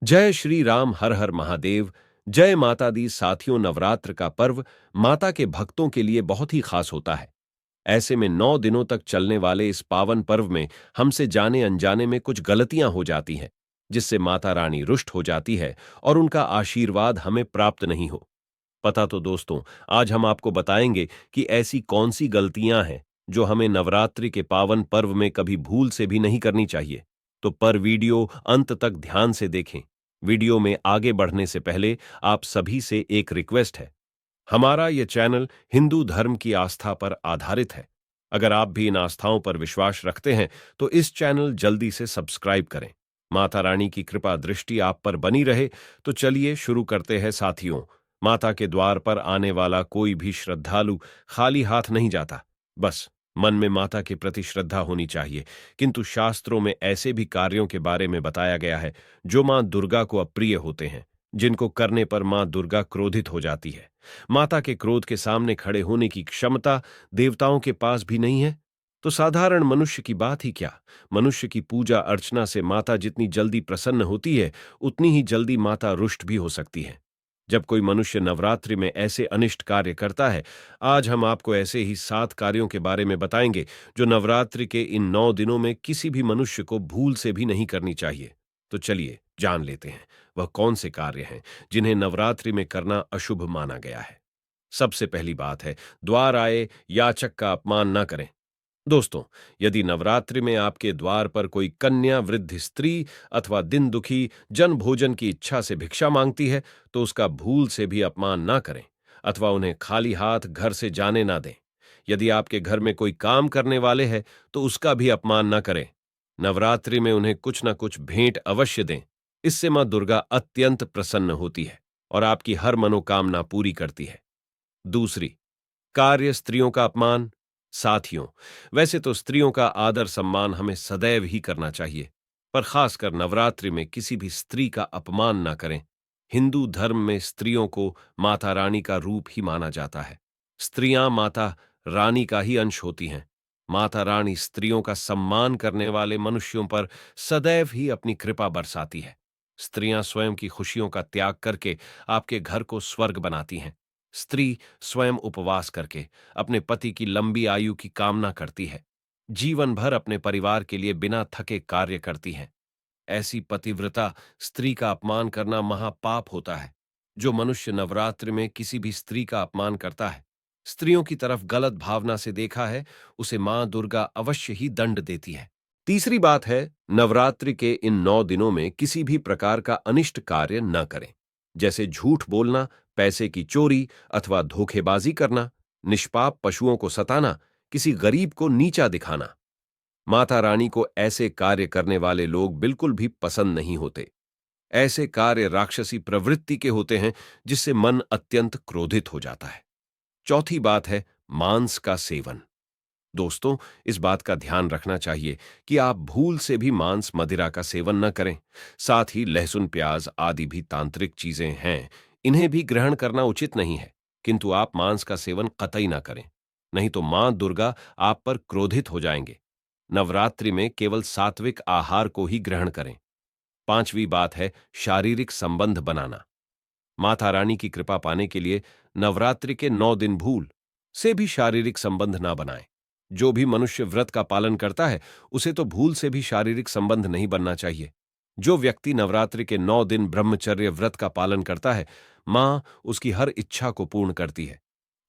जय श्री राम, हर हर महादेव। जय माता दी। साथियों, नवरात्र का पर्व माता के भक्तों के लिए बहुत ही खास होता है। ऐसे में 9 दिनों तक चलने वाले इस पावन पर्व में हमसे जाने अनजाने में कुछ गलतियां हो जाती हैं, जिससे माता रानी रुष्ट हो जाती है और उनका आशीर्वाद हमें प्राप्त नहीं हो। पता तो दोस्तों, आज हम आपको बताएंगे कि ऐसी कौन सी गलतियां हैं जो हमें नवरात्रि के पावन पर्व में कभी भूल से भी नहीं करनी चाहिए। तो पर वीडियो अंत तक ध्यान से देखें। वीडियो में आगे बढ़ने से पहले आप सभी से एक रिक्वेस्ट है। हमारा यह चैनल हिंदू धर्म की आस्था पर आधारित है। अगर आप भी इन आस्थाओं पर विश्वास रखते हैं तो इस चैनल जल्दी से सब्सक्राइब करें। माता रानी की कृपा दृष्टि आप पर बनी रहे। तो चलिए शुरू करते हैं साथियों। माता के द्वार पर आने वाला कोई भी श्रद्धालु खाली हाथ नहीं जाता। बस मन में माता के प्रति श्रद्धा होनी चाहिए। किंतु शास्त्रों में ऐसे भी कार्यों के बारे में बताया गया है जो मां दुर्गा को अप्रिय होते हैं, जिनको करने पर मां दुर्गा क्रोधित हो जाती है। माता के क्रोध के सामने खड़े होने की क्षमता देवताओं के पास भी नहीं है, तो साधारण मनुष्य की बात ही क्या। मनुष्य की पूजा अर्चना से माता जितनी जल्दी प्रसन्न होती है, उतनी ही जल्दी माता रुष्ट भी हो सकती है। जब कोई मनुष्य नवरात्रि में ऐसे अनिष्ट कार्य करता है, आज हम आपको ऐसे ही 7 कार्यों के बारे में बताएंगे जो नवरात्रि के इन 9 दिनों में किसी भी मनुष्य को भूल से भी नहीं करनी चाहिए। तो चलिए जान लेते हैं वह कौन से कार्य हैं जिन्हें नवरात्रि में करना अशुभ माना गया है। सबसे पहली बात है, द्वार आए याचक का अपमान न करें। दोस्तों, यदि नवरात्रि में आपके द्वार पर कोई कन्या, वृद्ध स्त्री अथवा दिन दुखी जन भोजन की इच्छा से भिक्षा मांगती है, तो उसका भूल से भी अपमान ना करें अथवा उन्हें खाली हाथ घर से जाने ना दें। यदि आपके घर में कोई काम करने वाले हैं, तो उसका भी अपमान न करें। नवरात्रि में उन्हें कुछ न कुछ भेंट अवश्य दें। इससे मां दुर्गा अत्यंत प्रसन्न होती है और आपकी हर मनोकामना पूरी करती है। दूसरी, कार्य स्त्रियों का अपमान। साथियों, वैसे तो स्त्रियों का आदर सम्मान हमें सदैव ही करना चाहिए, पर खासकर नवरात्रि में किसी भी स्त्री का अपमान ना करें। हिंदू धर्म में स्त्रियों को माता रानी का रूप ही माना जाता है। स्त्रियां माता रानी का ही अंश होती हैं। माता रानी स्त्रियों का सम्मान करने वाले मनुष्यों पर सदैव ही अपनी कृपा बरसाती है। स्त्रियां स्वयं की खुशियों का त्याग करके आपके घर को स्वर्ग बनाती हैं। स्त्री स्वयं उपवास करके अपने पति की लंबी आयु की कामना करती है। जीवन भर अपने परिवार के लिए बिना थके कार्य करती है। ऐसी पतिव्रता स्त्री का अपमान करना महापाप होता है। जो मनुष्य नवरात्रि में किसी भी स्त्री का अपमान करता है, स्त्रियों की तरफ गलत भावना से देखा है, उसे मां दुर्गा अवश्य ही दंड देती है। तीसरी बात है, नवरात्रि के इन 9 दिनों में किसी भी प्रकार का अनिष्ट कार्य न करें, जैसे झूठ बोलना, पैसे की चोरी अथवा धोखेबाजी करना, निष्पाप पशुओं को सताना, किसी गरीब को नीचा दिखाना। माता रानी को ऐसे कार्य करने वाले लोग बिल्कुल भी पसंद नहीं होते। ऐसे कार्य राक्षसी प्रवृत्ति के होते हैं, जिससे मन अत्यंत क्रोधित हो जाता है। चौथी बात है, मांस का सेवन। दोस्तों, इस बात का ध्यान रखना चाहिए कि आप भूल से भी मांस मदिरा का सेवन न करें। साथ ही लहसुन, प्याज आदि भी तांत्रिक चीजें हैं, इन्हें भी ग्रहण करना उचित नहीं है। किंतु आप मांस का सेवन कतई ना करें, नहीं तो मां दुर्गा आप पर क्रोधित हो जाएंगे। नवरात्रि में केवल सात्विक आहार को ही ग्रहण करें। पांचवी बात है, शारीरिक संबंध बनाना। माता रानी की कृपा पाने के लिए नवरात्रि के 9 दिन भूल से भी शारीरिक संबंध ना बनाएं। जो भी मनुष्य व्रत का पालन करता है, उसे तो भूल से भी शारीरिक संबंध नहीं बनना चाहिए। जो व्यक्ति नवरात्रि के 9 दिन ब्रह्मचर्य व्रत का पालन करता है, मां उसकी हर इच्छा को पूर्ण करती है।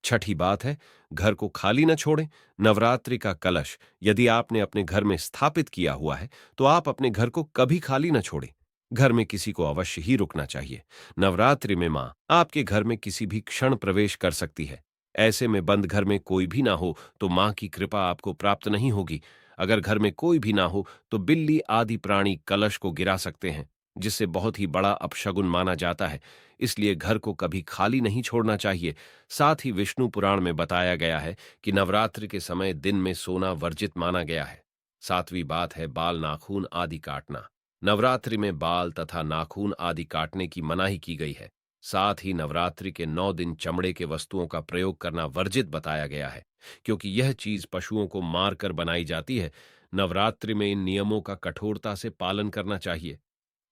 छठी बात है, घर को खाली न छोड़ें। नवरात्रि का कलश यदि आपने अपने घर में स्थापित किया हुआ है, तो आप अपने घर को कभी खाली न छोड़ें। घर में किसी को अवश्य ही रुकना चाहिए। नवरात्रि में मां आपके घर में किसी भी क्षण प्रवेश कर सकती है। ऐसे में बंद घर में कोई भी ना हो तो मां की कृपा आपको प्राप्त नहीं होगी। अगर घर में कोई भी ना हो तो बिल्ली आदि प्राणी कलश को गिरा सकते हैं, जिससे बहुत ही बड़ा अपशगुन माना जाता है। इसलिए घर को कभी खाली नहीं छोड़ना चाहिए। साथ ही विष्णु पुराण में बताया गया है कि नवरात्रि के समय दिन में सोना वर्जित माना गया है। सातवीं बात है, बाल नाखून आदि काटना। नवरात्रि में बाल तथा नाखून आदि काटने की मनाही की गई है। साथ ही नवरात्रि के 9 दिन चमड़े के वस्तुओं का प्रयोग करना वर्जित बताया गया है, क्योंकि यह चीज पशुओं को मारकर बनाई जाती है। नवरात्रि में इन नियमों का कठोरता से पालन करना चाहिए।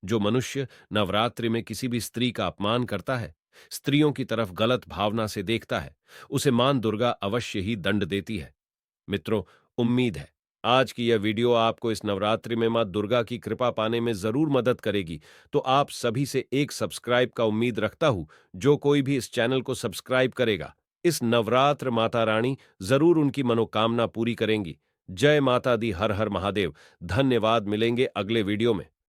जो मनुष्य नवरात्रि में किसी भी स्त्री का अपमान करता है, स्त्रियों की तरफ गलत भावना से देखता है, उसे मां दुर्गा अवश्य ही दंड देती है। मित्रों, उम्मीद है आज की यह वीडियो आपको इस नवरात्रि में मां दुर्गा की कृपा पाने में जरूर मदद करेगी। तो आप सभी से एक सब्सक्राइब का उम्मीद रखता हूं। जो कोई भी इस चैनल को सब्सक्राइब करेगा, इस नवरात्र माता रानी जरूर उनकी मनोकामना पूरी करेंगी। जय माता दी, हर हर महादेव। धन्यवाद, मिलेंगे अगले वीडियो में।